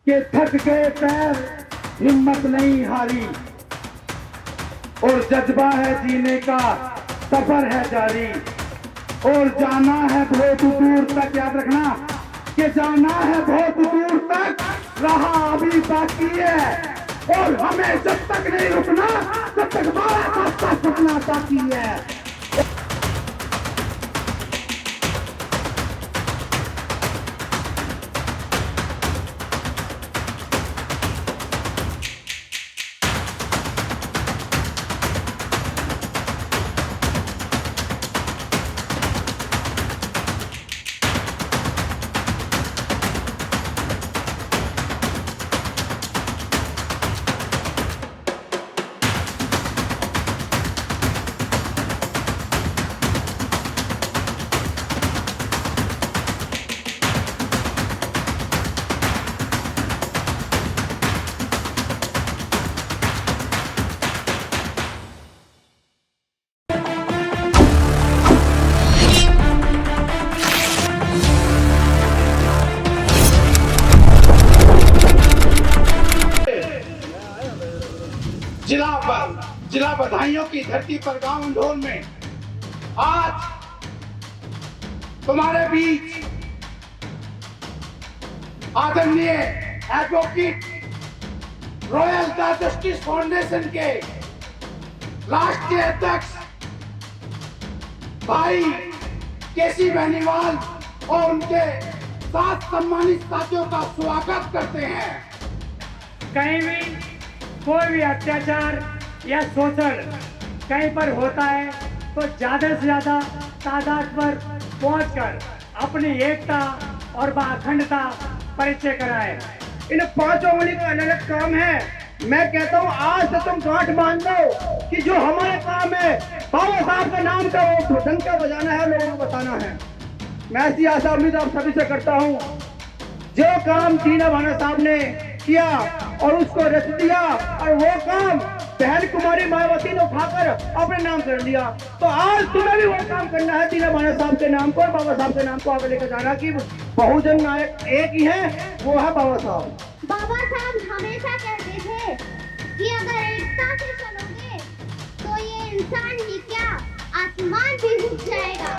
कि थक गए पैर, हिम्मत नहीं हारी, और जज्बा है जीने का, सफर है जारी, और जाना है बहुत दूर तक। याद रखना कि जाना है बहुत दूर तक, राह अभी बाकी है, और हमें जब तक नहीं रुकना तब तक हमारा सपना बाकी है। जिला बधाइयों की धरती पर गांव इंदौर में आज तुम्हारे बीच आदरणीय एडवोकेट रॉयल जस्टिस फाउंडेशन के राष्ट्रीय अध्यक्ष भाई केसी बेनीवाल और उनके 7 सम्मानित साथियों का स्वागत करते हैं। कहीं भी कोई भी अत्याचार या शोषण कहीं पर होता है तो ज्यादा से ज्यादा तादाद पर पहुंचकर अपनी एकता और अखंडता परिचय कराए। इन 5 उंगली का अलग अलग काम है। मैं कहता हूँ आज से तुम गांठ बांध लो कि जो हमारे काम है बाबा साहब का नाम का वो डंका बजाना है, लोगों को बताना है। मैं ऐसी आशा उम्मीद आप सभी से करता हूँ, जो काम टीना भाना साहब ने किया और उसको रच दिया और वो काम बहन कुमारी मायावती ने उठाकर अपने नाम कर लिया, तो आज तुम्हें भी वो काम करना है टीना भाना साहब के नाम को और बाबा साहब के नाम को आगे लेकर जाना कि बहुजन नायक एक ही है, वो है बाबा साहब। बाबा साहब हमेशा कहते थे कि अगर एकता से चलोगे तो ये इंसान ही क्या आसमान भी झुक जाएगा।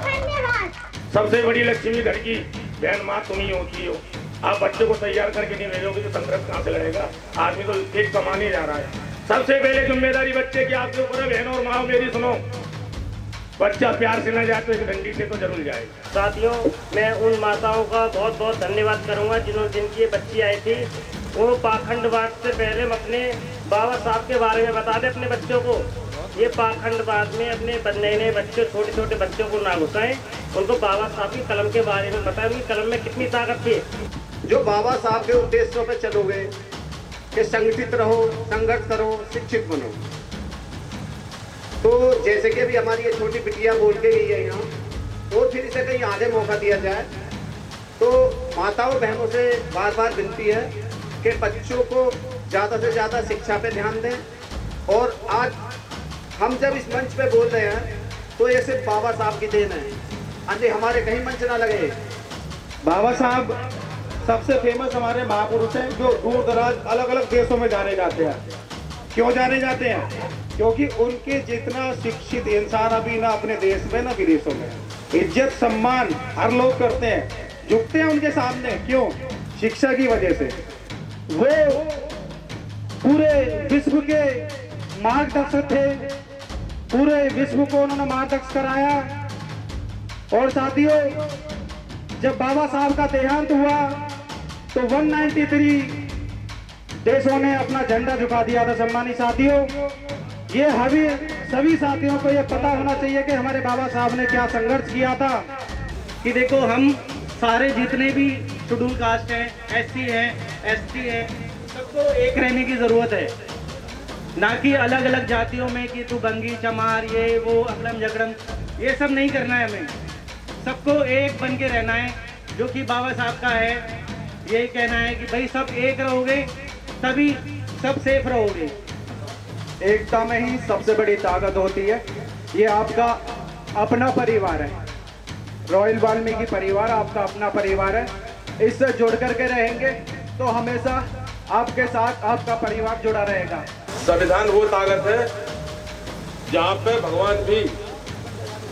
धन्यवाद। सबसे बड़ी लक्ष्मी घर की बहन माँ तुम ही होती हो। आप बच्चे को तैयार करके नहीं भेजोगे तो संघर्ष कहाँ से लड़ेगा? आदमी तो एक कमाने जा रहा है। सबसे पहले जिम्मेदारी बच्चे की आपके ऊपर है। बहन और माँ मेरी सुनो, बच्चा प्यार से न जाए तो एक डंडी से तो जरूर जाएगा। साथियों, मैं उन माताओं का बहुत बहुत धन्यवाद करूंगा जिनकी ये बच्ची आई थी। वो पाखंडवाद से पहले हम अपने बाबा साहब के बारे में बता दें अपने बच्चों को। ये पाखंडवाद में अपने नए नए बच्चों, छोटे छोटे बच्चों को ना घुसाएं, उनको बाबा साहब की कलम के बारे में बताएं, उनकी कलम में कितनी ताकत थी। जो बाबा साहब के उद्देश्यों पे चलोगे कि संगठित रहो, संघर्ष करो, शिक्षित बनो, तो जैसे कि अभी हमारी ये छोटी बिटिया बोल के गई है यहाँ, और फिर इसे कहीं आगे मौका दिया जाए, तो माताओं बहनों से बार बार विनती है कि बच्चों को ज़्यादा से ज़्यादा शिक्षा पे ध्यान दें। और आज हम जब इस मंच पे बोल रहे हैं तो ये सिर्फ बाबा साहब की देन है, अन्य हमारे कहीं मंच ना लगे। बाबा साहब सबसे फेमस हमारे महापुरुष हैं जो दूर दराज अलग अलग देशों में जाने जाते हैं। क्यों जाने जाते हैं? क्योंकि उनके जितना शिक्षित इंसान अभी ना अपने देश में ना विदेशों में। इज्जत सम्मान हर लोग करते हैं, झुकते हैं उनके सामने। क्यों? शिक्षा की वजह से। वो पूरे विश्व के मार्गदर्शक थे, पूरे विश्व को उन्होंने मार्गदर्शन कराया। और साथियों, जब बाबा साहब का देहांत हुआ तो 193 देशों ने अपना झंडा झुका दिया था। सम्मानित साथियों, ये सभी साथियों को ये पता होना चाहिए कि हमारे बाबा साहब ने क्या संघर्ष किया था। कि देखो, हम सारे जितने भी शेड्यूल कास्ट हैं, SC हैं, ST हैं, सबको एक रहने की जरूरत है, ना कि अलग अलग जातियों में कि तू बंगी चमार ये वो अकड़म जकड़म, ये सब नहीं करना है। हमें सबको एक बन के रहना है, जो कि बाबा साहब का है। ये कहना है कि भाई सब एक रहोगे तभी सब सेफ रहोगे। एकता में ही सबसे बड़ी ताकत होती है। ये आपका अपना परिवार है, रॉयल वाल्मीकि परिवार आपका अपना परिवार है। इससे जुड़ करके रहेंगे तो हमेशा आपके साथ आपका परिवार जुड़ा रहेगा। संविधान वो ताकत है जहाँ पे भगवान भी,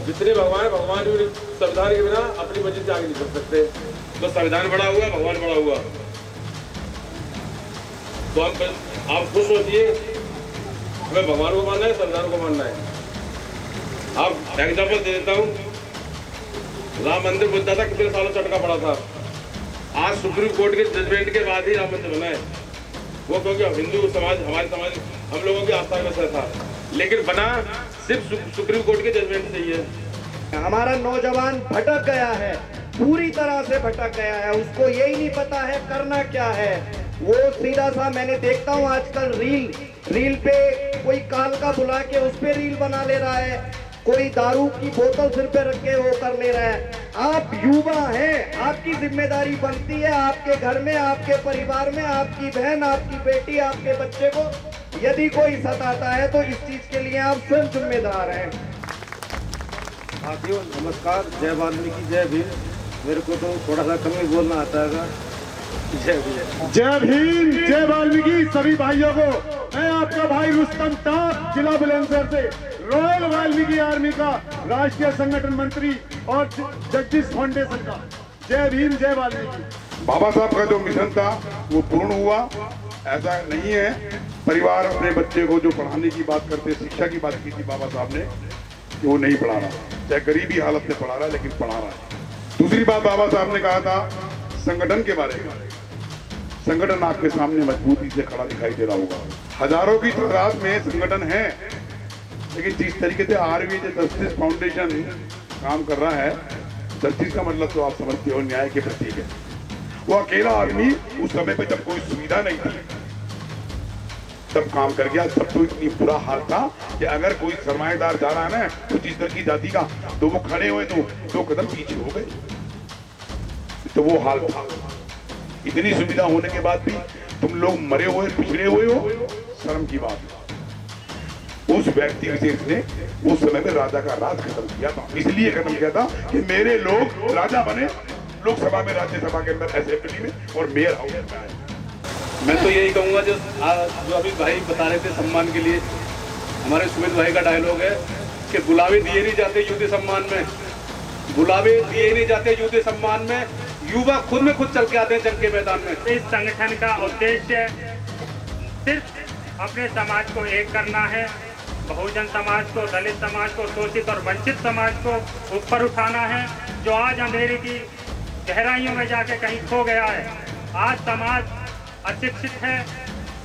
जितने भगवान भी संविधान के बिना अपनी मंजिल से आगे नहीं बढ़ सकते। तो संविधान बड़ा हुआ, भगवान बड़ा हुआ। तो आप खुश होतिए, हमें भगवान को मानना है, संविधान को मानना है। आप एग्जाम्पल दे देता हूँ, राम मंदिर बनता था, कितने सालों से अटका पड़ा था। आज सुप्रीम कोर्ट के जजमेंट के बाद ही राम मंदिर बना है। वो क्योंकि हिंदू समाज, हमारे समाज, हम लोगों की आस्था में से था, लेकिन बना सिर्फ सुप्रीम कोर्ट के जजमेंट से ही है। हमारा नौजवान भटक गया है, पूरी तरह से भटक गया है। उसको यही नहीं पता है करना क्या है। वो सीधा सा, मैंने देखता हूँ आजकल रील पे कोई काल का बुला के उस पे रील बना ले रहा है, कोई दारू की बोतल सिर पे रख के वो कर ले रहा है। आप युवा हैं, आपकी जिम्मेदारी बनती है आपके घर में, आपके परिवार में, आपकी बहन, आपकी बेटी, आपके बच्चे को यदि कोई सताता है तो इस चीज के लिए आप स्वयं जिम्मेदार हैं। साथियों नमस्कार, जय वाल्मीकि, जय भीम। मेरे को तो थोड़ा सा कम ही बोलना आता है। जय भीम, जय भीम, जय वाल्मीकि। सभी भाइयों को मैं आपका भाई रुस्तम टाप, जिला बुलंदशहर से, रॉयल वाल्मीकि आर्मी का राष्ट्रीय संगठन मंत्री और जस्टिस फाउंडेशन का। जय भीम, जय वाल्मीकि। बाबा साहब का जो मिशन था वो पूर्ण हुआ, ऐसा नहीं है। परिवार अपने बच्चे को जो पढ़ाने की बात करते, शिक्षा की बात की थी बाबा साहब ने, कि वो नहीं पढ़ा रहा, चाहे गरीबी हालत में पढ़ा रहा है, लेकिन पढ़ा रहा है। दूसरी बात बाबा साहब ने कहा था संगठन के बारे में। संगठन आपके सामने मजबूती से खड़ा दिखाई दे रहा होगा। हजारों की तादाद में संगठन है, लेकिन जिस तरीके से आरवी जस्टिस फाउंडेशन काम कर रहा है, जस्टिस का मतलब तो आप समझते हो न्याय के प्रतीक है। वो अकेला आदमी उस समय पे जब कोई सुविधा नहीं थी तब काम कर गया। तब तो इतनी बुरा हाल था कि अगर कोई सरमाएदार जा रहा है ना कुछ इस तरह की जाति का, तो वो खड़े हुए तो 2 कदम पीछे हो गए। तो वो हाल था। इतनी सुविधा होने के बाद भी तुम लोग मरे हुए, पिछड़े हुए हो, शर्म की बात है। उस व्यक्ति विशेष ने उस समय में राजा का राज खत्म किया था। इसलिए खत्म किया था कि मेरे लोग राजा बने, लोकसभा में, राज्यसभा के अंदर, असेंबली में और मेयर हाउस में आए। मैं तो यही कहूँगा जो अभी भाई बता रहे थे सम्मान के लिए, हमारे सुमित भाई का डायलॉग है कि गुलाबी दिए नहीं जाते युद्ध सम्मान में, गुलाबी दिए नहीं जाते युद्ध सम्मान में, युवा खुद में खुद चल के आते हैं जंग के मैदान में। इस संगठन का उद्देश्य सिर्फ अपने समाज को एक करना है, बहुजन समाज को, दलित समाज को, शोषित और वंचित समाज को ऊपर उठाना है, जो आज अंधेरे की गहराइयों में जाके कहीं खो गया है। आज समाज अशिक्षित है,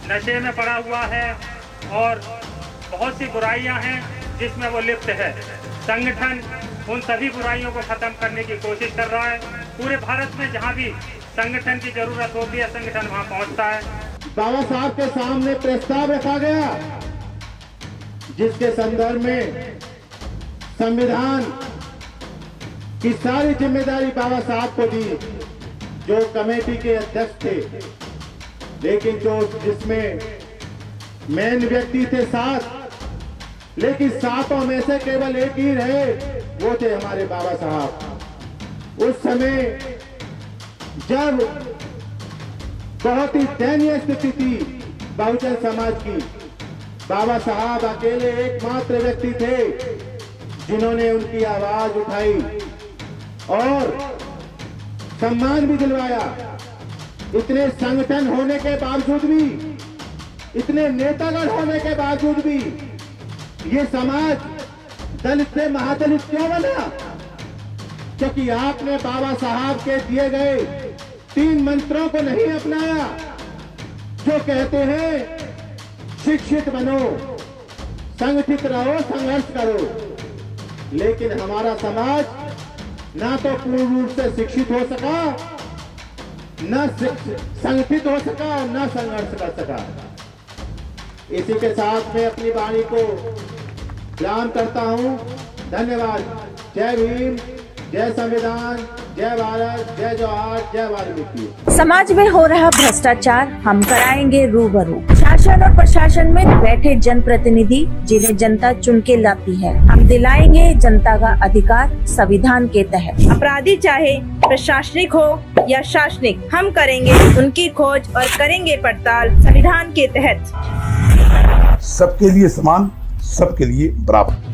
नशे में पड़ा हुआ है और बहुत सी बुराइयां हैं जिसमें वो लिप्त है। संगठन उन सभी बुराइयों को खत्म करने की कोशिश कर रहा है। पूरे भारत में जहां भी संगठन की जरूरत होती है, संगठन वहां पहुंचता है। बाबा साहब के सामने प्रस्ताव रखा गया जिसके संदर्भ में संविधान की सारी जिम्मेदारी बाबा साहब को दी, जो कमेटी के अध्यक्ष थे, लेकिन जो जिसमें मेन व्यक्ति थे 7, लेकिन 7 में से केवल एक ही रहे, वो थे हमारे बाबा साहब। उस समय जब बहुत ही दयनीय स्थिति थी बहुजन समाज की, बाबा साहब अकेले एकमात्र व्यक्ति थे जिन्होंने उनकी आवाज उठाई और सम्मान भी दिलवाया। इतने संगठन होने के बावजूद भी, इतने नेतागण होने के बावजूद भी ये समाज दलित से महादलित क्यों बना? क्योंकि आपने बाबा साहब के दिए गए 3 मंत्रों को नहीं अपनाया, जो कहते हैं शिक्षित बनो, संगठित रहो, संघर्ष करो। लेकिन हमारा समाज ना तो पूर्ण रूप से शिक्षित हो सका, न संगठित हो सका और न संघर्ष कर सका। इसी के साथ मैं अपनी वाणी को विराम करता हूं। धन्यवाद। जय भीम, जय संविधान, जय भारत, जय जवाहर, जय वाल्मीकि। समाज में हो रहा भ्रष्टाचार हम कराएंगे रूबरू। शासन और प्रशासन में बैठे जनप्रतिनिधि जिन्हें जनता चुन के लाती है, हम दिलाएंगे जनता का अधिकार संविधान के तहत। अपराधी चाहे प्रशासनिक हो या शासनिक, हम करेंगे उनकी खोज और करेंगे पड़ताल संविधान के तहत। सबके लिए समान, सबके लिए बराबर।